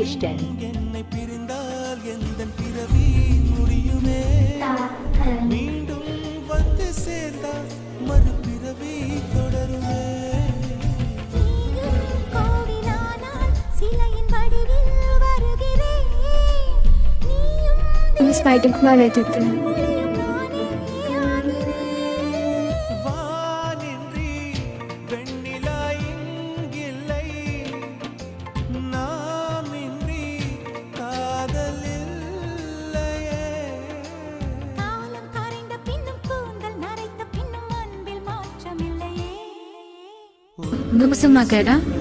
bestellen. என்னை பிரிந்தால் எந்தன் பிறவி முடியுமே மீண்டும் வந்து சேர்ந்தால் மறுபிறவி தொடருமே Miss Fighting Kumar Aditya. Gusto mo magkada?